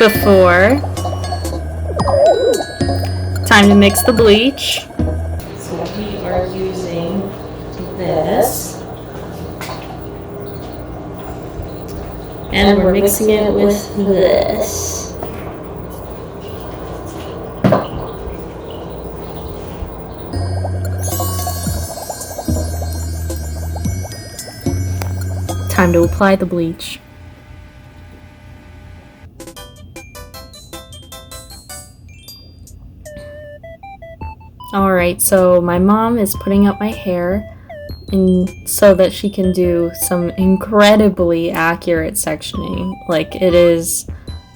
before. Time to mix the bleach. So we are using this. And we're mixing it with this. Time to apply the bleach. Alright, so my mom is putting up my hair so that she can do some incredibly accurate sectioning. Like, it is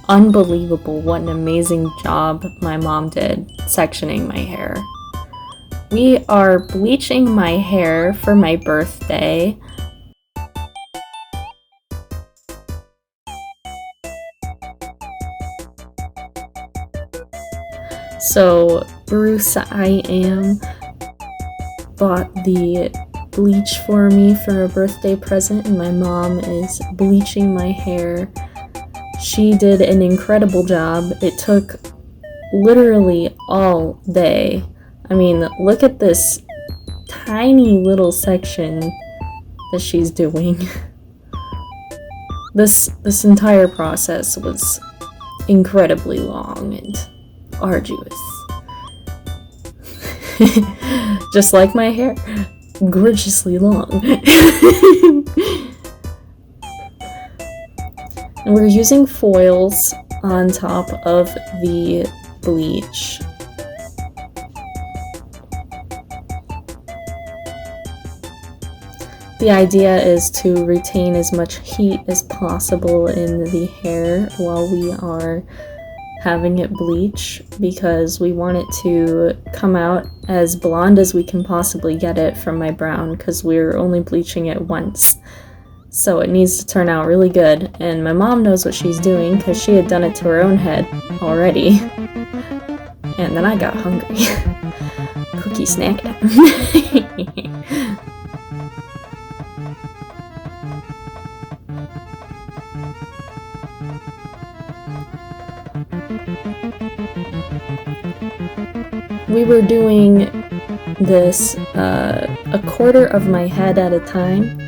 unbelievable what an amazing job my mom did sectioning my hair. We are bleaching my hair for my birthday. So Bruce I Am bought the bleach for me for a birthday present, and my mom is bleaching my hair. She did an incredible job. It took literally all day. I mean, look at this tiny little section that she's doing. This entire process was incredibly long and arduous. Just like my hair, gorgeously long. And we're using foils on top of the bleach. The idea is to retain as much heat as possible in the hair while we are having it bleach, because we want it to come out as blonde as we can possibly get it from my brown, because we're only bleaching it once. So it needs to turn out really good, and my mom knows what she's doing because she had done it to her own head already. And then I got hungry. Cookie snack time. We were doing this a quarter of my head at a time.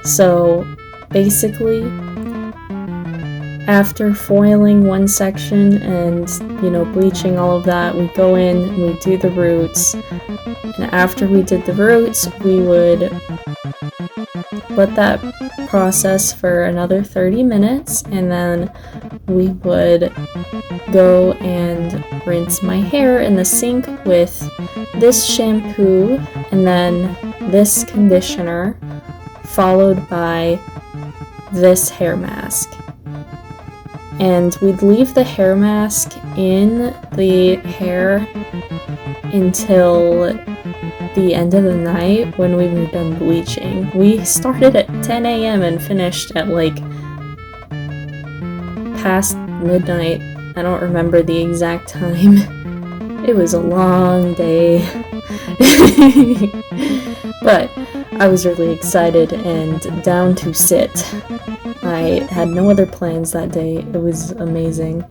So basically, after foiling one section and, bleaching all of that, we go in and we do the roots. And after we did the roots, we would let that process for another 30 minutes, and then we would go and rinse my hair in the sink with this shampoo and then this conditioner, followed by this hair mask. And we'd leave the hair mask in the hair until the end of the night when we were done bleaching. We started at 10 a.m. and finished at past midnight. I don't remember the exact time. It was a long day. But I was really excited and down to sit. I had no other plans that day. It was amazing.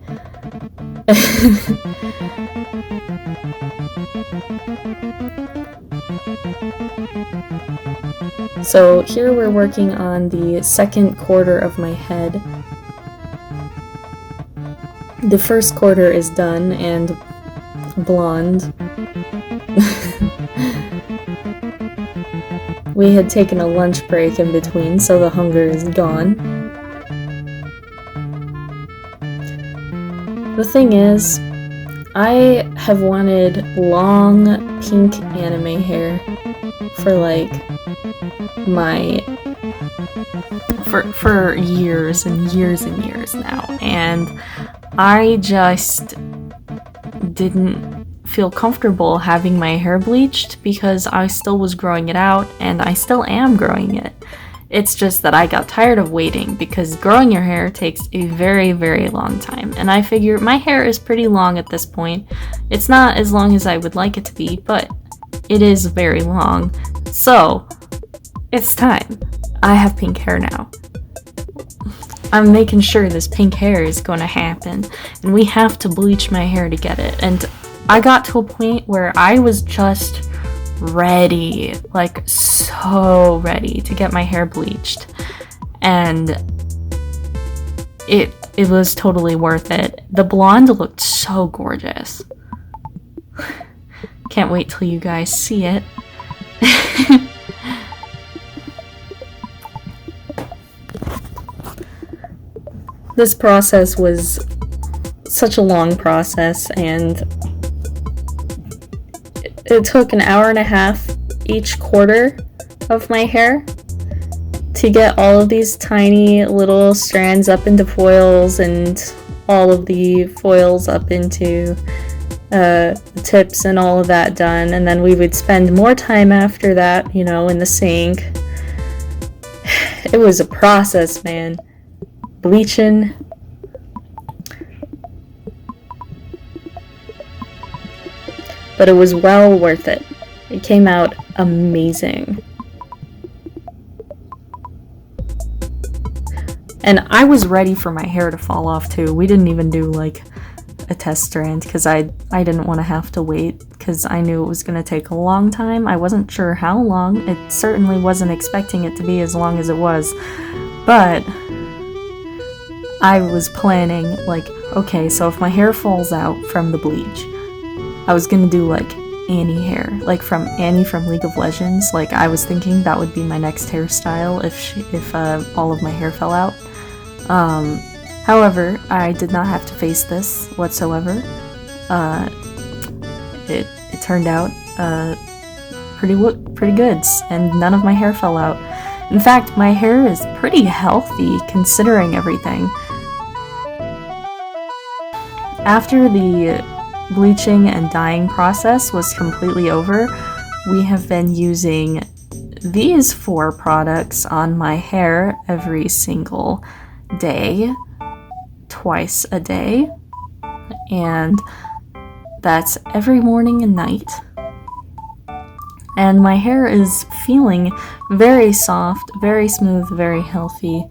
So here we're working on the second quarter of my head. The first quarter is done and blonde. We had taken a lunch break in between, so the hunger is gone. The thing is, I have wanted long pink anime hair for for years and years and years now, and I just didn't feel comfortable having my hair bleached because I still was growing it out, and I still am growing it. It's just that I got tired of waiting, because growing your hair takes a very, very long time, and I figure my hair is pretty long at this point. It's not as long as I would like it to be, but it is very long. So, it's time. I have pink hair now. I'm making sure this pink hair is gonna happen, and we have to bleach my hair to get it. And I got to a point where I was just ready, like so ready to get my hair bleached. And it was totally worth it. The blonde looked so gorgeous. Can't wait till you guys see it. This process was such a long process, and it took an hour and a half each quarter of my hair to get all of these tiny little strands up into foils and all of the foils up into the tips and all of that done. And then we would spend more time after that, you know, in the sink. It was a process, man. Bleaching. But it was well worth it. It came out amazing. And I was ready for my hair to fall off too. We didn't even do like a test strand because I didn't want to have to wait because I knew it was going to take a long time. I wasn't sure how long. It certainly wasn't expecting it to be as long as it was. But I was planning like, okay, so if my hair falls out from the bleach, I was going to do like Annie hair, like from Annie from League of Legends. Like I was thinking that would be my next hairstyle if all of my hair fell out. However, I did not have to face this whatsoever. It turned out pretty good, and none of my hair fell out. In fact, my hair is pretty healthy considering everything. After the bleaching and dyeing process was completely over, we have been using these 4 products on my hair every single day, twice a day, and that's every morning and night. And my hair is feeling very soft, very smooth, very healthy.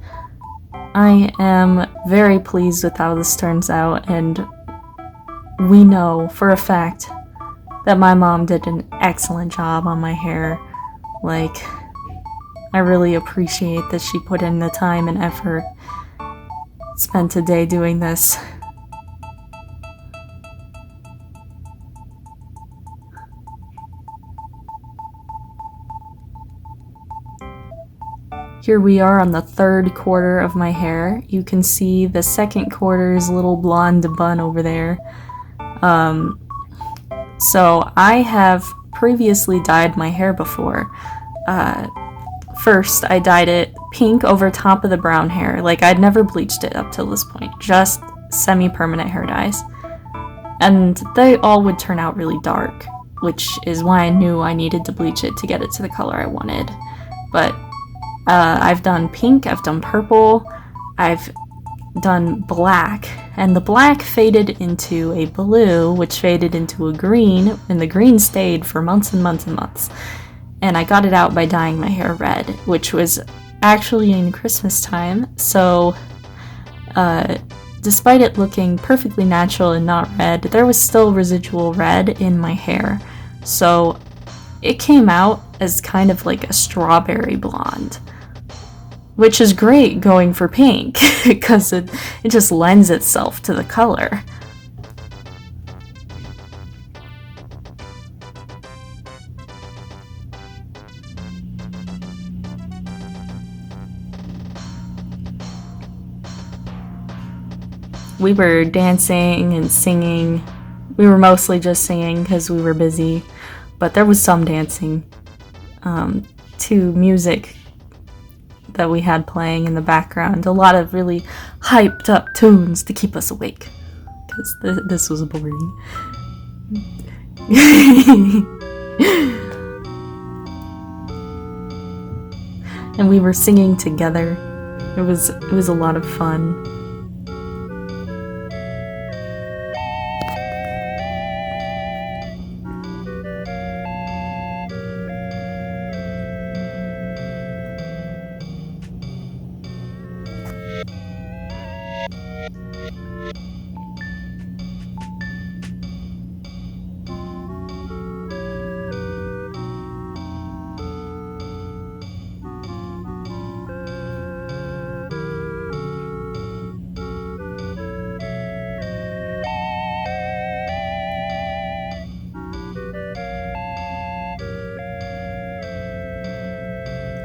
I am very pleased with how this turns out, and we know for a fact that my mom did an excellent job on my hair. Like, I really appreciate that she put in the time and effort, spent a day doing this. Here we are on the 3rd quarter of my hair. You can see the 2nd quarter's little blonde bun over there. So I have previously dyed my hair before. First, I dyed it pink over top of the brown hair. Like, I'd never bleached it up till this point, just semi-permanent hair dyes. And they all would turn out really dark, which is why I knew I needed to bleach it to get it to the color I wanted. But I've done pink, I've done purple, I've done black, and the black faded into a blue, which faded into a green, and the green stayed for months and months and months. And I got it out by dyeing my hair red, which was actually in Christmas time, so despite it looking perfectly natural and not red, there was still residual red in my hair. So it came out as kind of like a strawberry blonde, which is great going for pink because it just lends itself to the color. We were dancing and singing. We were mostly just singing because we were busy, but there was some dancing to music that we had playing in the background. A lot of really hyped up tunes to keep us awake because this was boring. And we were singing together. It was a lot of fun.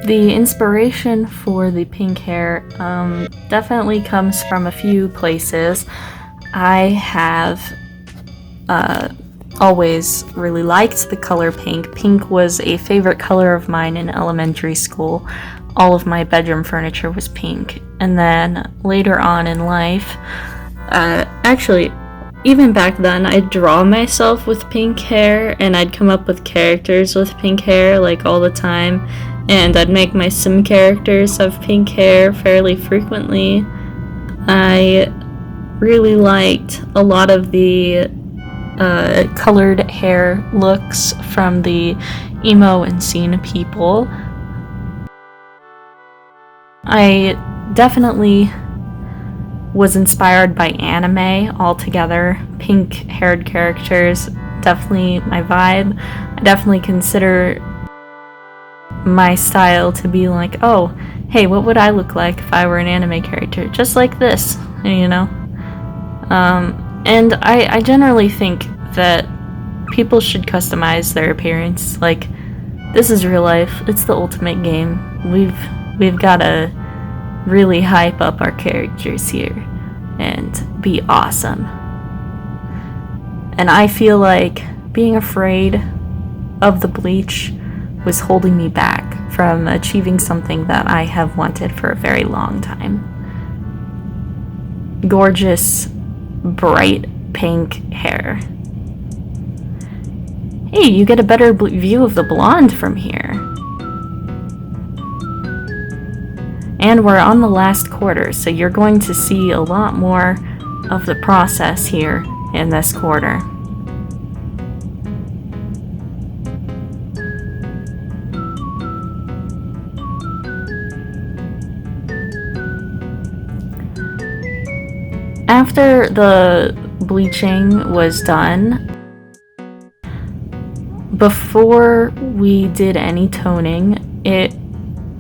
The inspiration for the pink hair definitely comes from a few places. I have always really liked the color pink. Pink was a favorite color of mine in elementary school. All of my bedroom furniture was pink. And then later on in life, actually, even back then, I'd draw myself with pink hair, and I'd come up with characters with pink hair, like, all the time. And I'd make my sim characters have pink hair fairly frequently. I really liked a lot of the colored hair looks from the emo and scene people. I definitely was inspired by anime altogether. Pink haired characters, definitely my vibe. I definitely consider my style to be like, oh, hey, what would I look like if I were an anime character? Just like this, you know? And I generally think that people should customize their appearance. Like, this is real life. It's the ultimate game. We've gotta really hype up our characters here and be awesome. And I feel like being afraid of the bleach was holding me back from achieving something that I have wanted for a very long time. Gorgeous, bright pink hair. Hey, you get a better view of the blonde from here. And we're on the last quarter, so you're going to see a lot more of the process here in this quarter. After the bleaching was done, before we did any toning, it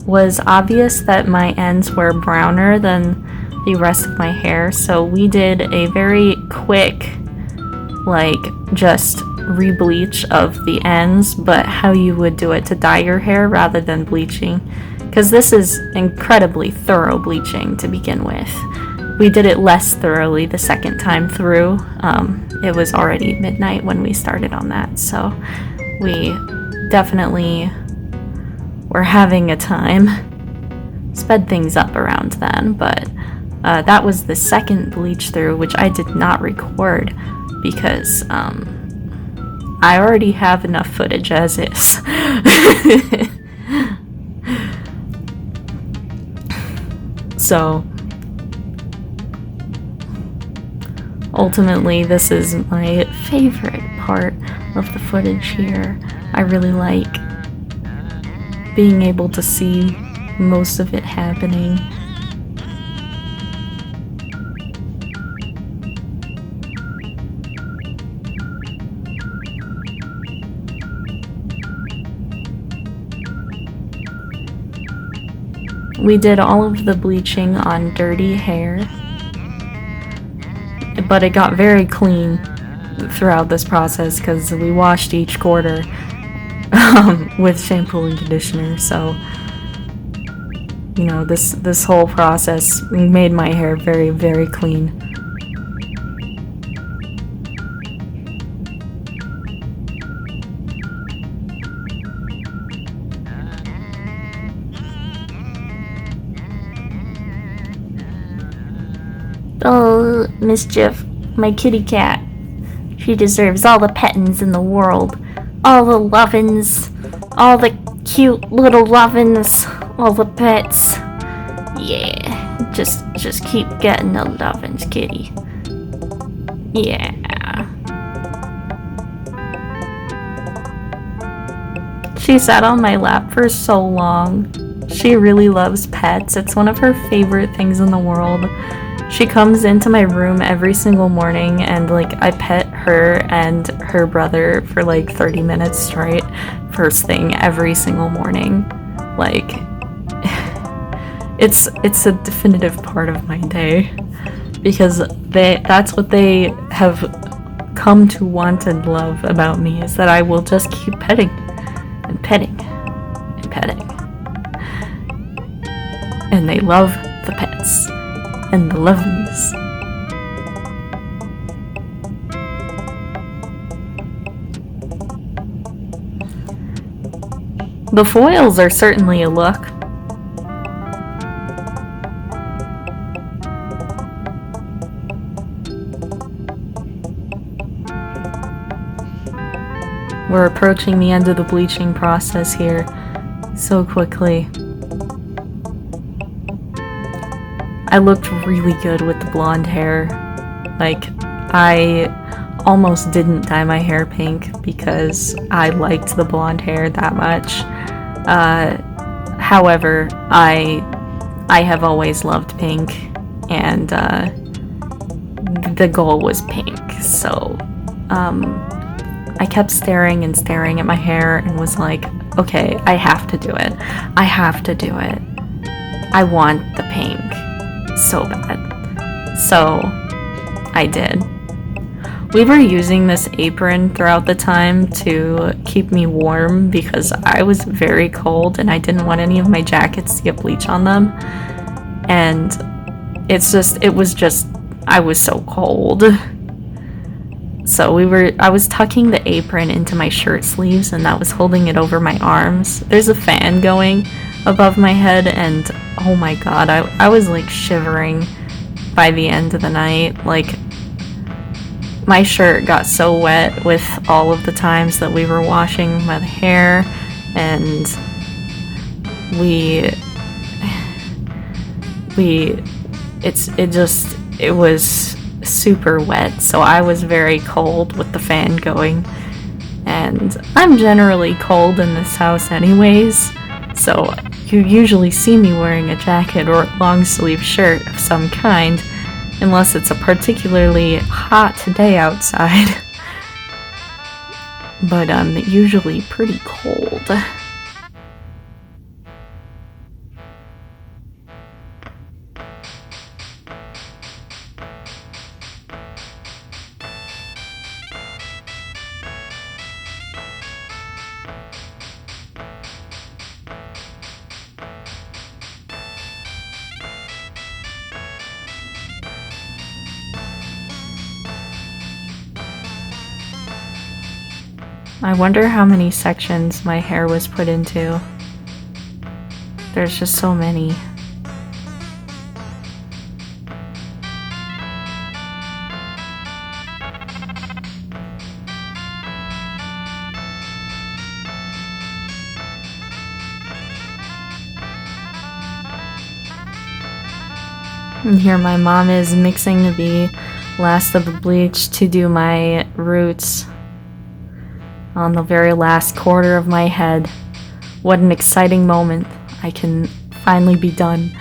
was obvious that my ends were browner than the rest of my hair, so we did a very quick, like, just re-bleach of the ends, but how you would do it to dye your hair rather than bleaching, because this is incredibly thorough bleaching to begin with. We did it less thoroughly the second time through. It was already midnight when we started on that, so we definitely were having a time. Sped things up around then, but that was the second bleach through, which I did not record because I already have enough footage as is. So ultimately, this is my favorite part of the footage here. I really like being able to see most of it happening. We did all of the bleaching on dirty hair, but it got very clean throughout this process because we washed each quarter with shampoo and conditioner. So, you know, this whole process made my hair very, very clean. Oh, Mischief, my kitty cat. She deserves all the pettins in the world. All the lovin's. All the cute little lovin's. All the pets. Yeah, just keep getting the lovin's, kitty. Yeah. She sat on my lap for so long. She really loves pets. It's one of her favorite things in the world. She comes into my room every single morning and, like, I pet her and her brother for like 30 minutes straight, first thing every single morning. Like, it's a definitive part of my day because that's what they have come to want and love about me, is that I will just keep petting and petting and petting. and they love the pets and the lovingness. The foils are certainly a look. We're approaching the end of the bleaching process here so quickly. I looked really good with the blonde hair. Like, I almost didn't dye my hair pink because I liked the blonde hair that much. However, I have always loved pink, and the goal was pink, so I kept staring and staring at my hair and was like, okay, I have to do it. I have to do it. I want the pink so bad. So I did. We were using this apron throughout the time to keep me warm because I was very cold and I didn't want any of my jackets to get bleach on them. And I was so cold. So I was tucking the apron into my shirt sleeves and that was holding it over my arms. There's a fan going above my head and oh my god, I was like shivering by the end of the night. Like, my shirt got so wet with all of the times that we were washing my hair, and it was super wet, so I was very cold with the fan going, and I'm generally cold in this house anyways, so you usually see me wearing a jacket or a long sleeve shirt of some kind, unless it's a particularly hot day outside. But I'm usually pretty cold. I wonder how many sections my hair was put into. There's just so many. And here my mom is mixing the last of the bleach to do my roots on the very last quarter of my head. What an exciting moment. I can finally be done.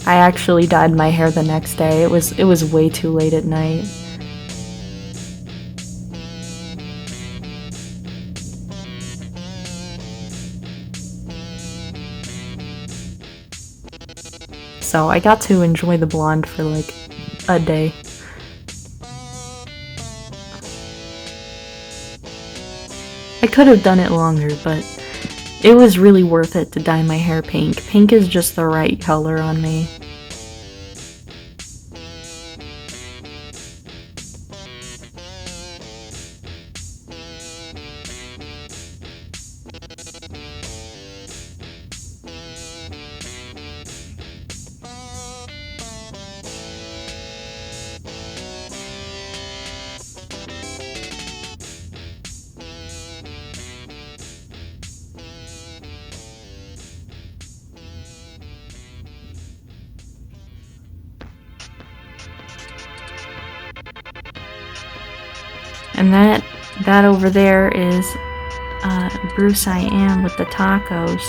I actually dyed my hair the next day. It was way too late at night. So I got to enjoy the blonde for like a day. I could have done it longer, but it was really worth it to dye my hair pink. Pink is just the right color on me. And that over there is Bruce I Am with the tacos.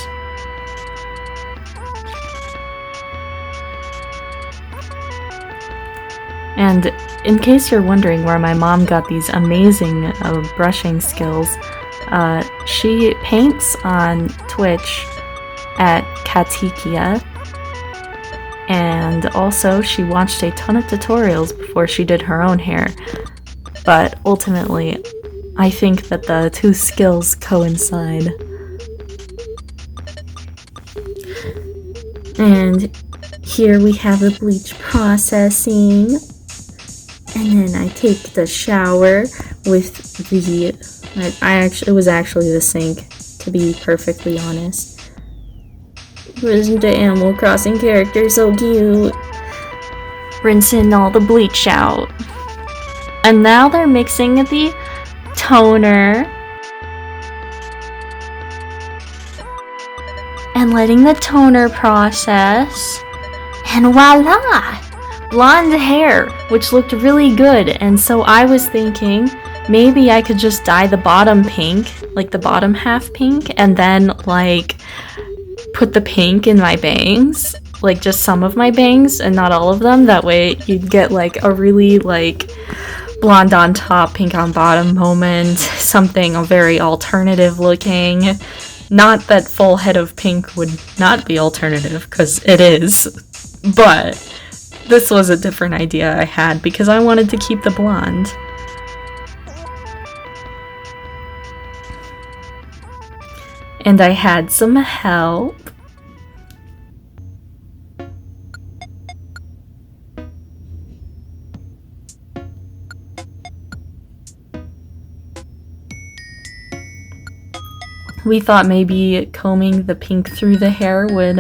And in case you're wondering where my mom got these amazing brushing skills, she paints on Twitch at Katikia, and also she watched a ton of tutorials before she did her own hair. But ultimately, I think that the two skills coincide. And here we have the bleach processing. And then I take the shower with the, it was actually the sink, to be perfectly honest. Isn't the Animal Crossing character so cute? Rinsing all the bleach out. And now they're mixing the toner and letting the toner process. And voila! Blonde hair, which looked really good. And so I was thinking maybe I could just dye the bottom pink, like the bottom half pink, and then like put the pink in my bangs, like just some of my bangs and not all of them. That way you'd get like a really like blonde on top, pink on bottom moment, something very alternative looking. Not that full head of pink would not be alternative, because it is, but this was a different idea I had because I wanted to keep the blonde. And I had some help. We thought maybe combing the pink through the hair would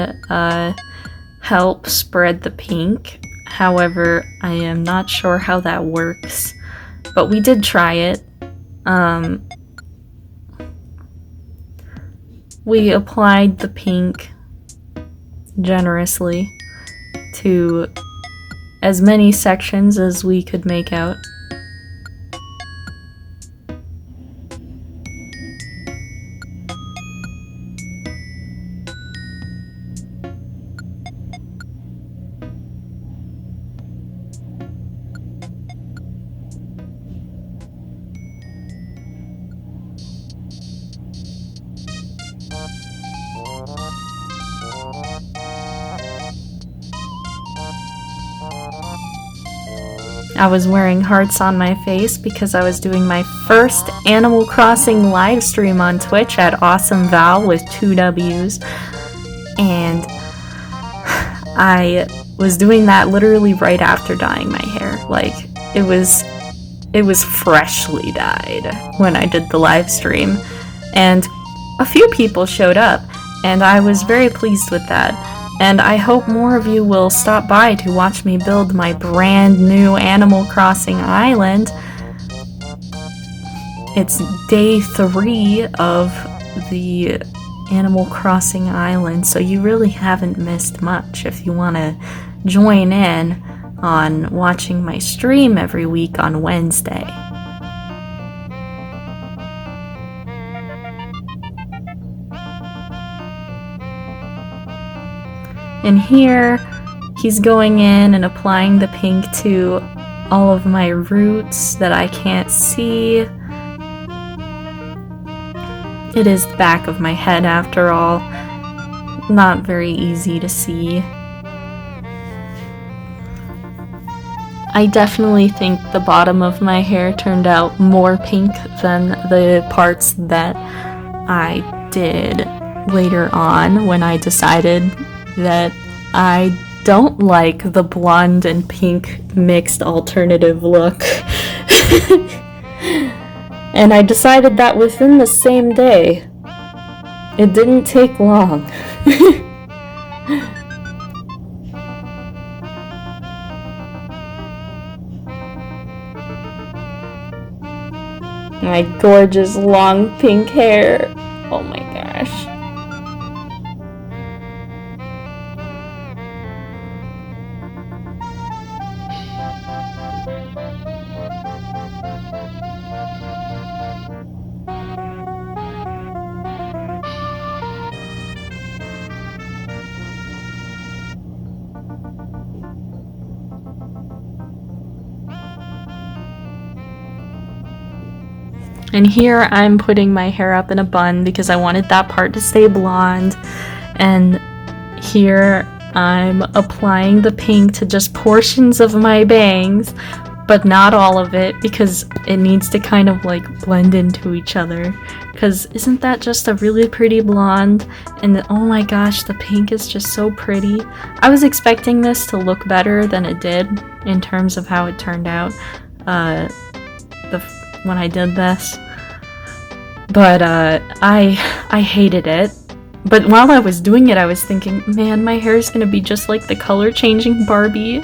help spread the pink. However, I am not sure how that works, but we did try it. We applied the pink generously to as many sections as we could make out. I was wearing hearts on my face because I was doing my first Animal Crossing live stream on Twitch at Awesome Val with 2 W's. And I was doing that literally right after dyeing my hair. Like, it was freshly dyed when I did the live stream. And a few people showed up, and I was very pleased with that. And I hope more of you will stop by to watch me build my brand new Animal Crossing island. It's day 3 of the Animal Crossing island, so you really haven't missed much if you want to join in on watching my stream every week on Wednesday. And here, he's going in and applying the pink to all of my roots that I can't see. It is the back of my head after all. Not very easy to see. I definitely think the bottom of my hair turned out more pink than the parts that I did later on when I decided that I don't like the blonde and pink mixed alternative look. And I decided that within the same day. It didn't take long. My gorgeous long pink hair. Oh my gosh. And here I'm putting my hair up in a bun because I wanted that part to stay blonde. And here I'm applying the pink to just portions of my bangs, but not all of it, because it needs to kind of like blend into each other. Because isn't that just a really pretty blonde? And oh my gosh, the pink is just so pretty. I was expecting this to look better than it did in terms of how it turned out when I did this. But I hated it. But while I was doing it, I was thinking, man, my hair is gonna be just like the color changing Barbie.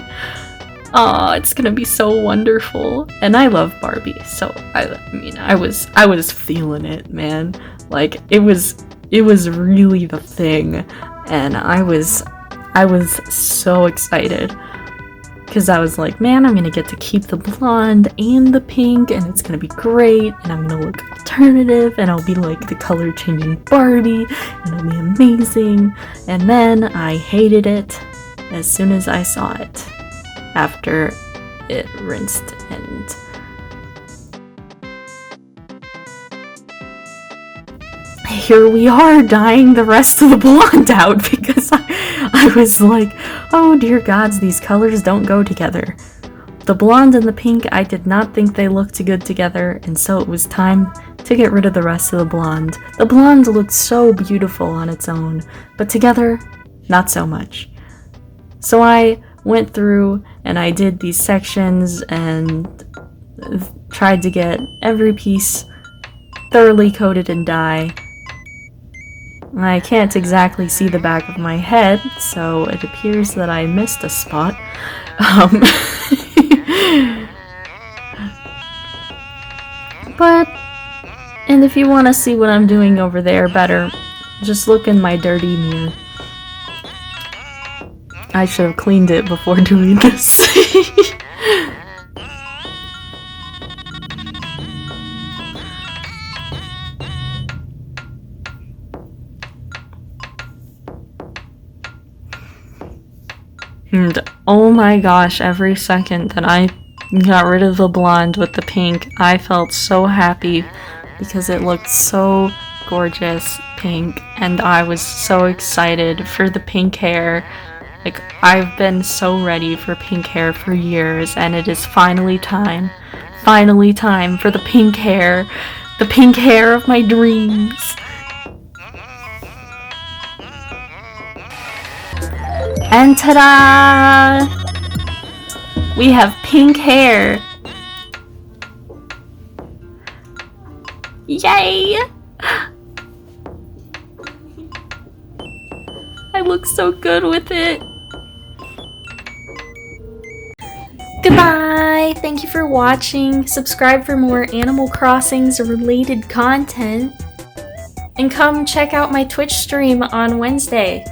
Oh, it's gonna be so wonderful. And I love Barbie, so I was feeling it, man. Like it was really the thing, and I was so excited. Because I was like, man, I'm gonna get to keep the blonde and the pink, and it's gonna be great, and I'm gonna look alternative, and I'll be like the color changing Barbie, and it'll be amazing. And then I hated it as soon as I saw it, after it rinsed and here we are dyeing the rest of the blonde out because I was like, oh dear gods, these colors don't go together. The blonde and the pink, I did not think they looked good together, and so it was time to get rid of the rest of the blonde. The blonde looked so beautiful on its own, but together, not so much. So I went through and I did these sections and tried to get every piece thoroughly coated in dye. I can't exactly see the back of my head, so it appears that I missed a spot. And if you want to see what I'm doing over there better, just look in my dirty mirror. I should have cleaned it before doing this. And oh my gosh, every second that I got rid of the blonde with the pink, I felt so happy because it looked so gorgeous pink, and I was so excited for the pink hair. Like, I've been so ready for pink hair for years, and it is finally time for the pink hair of my dreams. And ta-da! We have pink hair! Yay! I look so good with it. Goodbye! Thank you for watching. Subscribe for more Animal Crossings related content. And come check out my Twitch stream on Wednesday.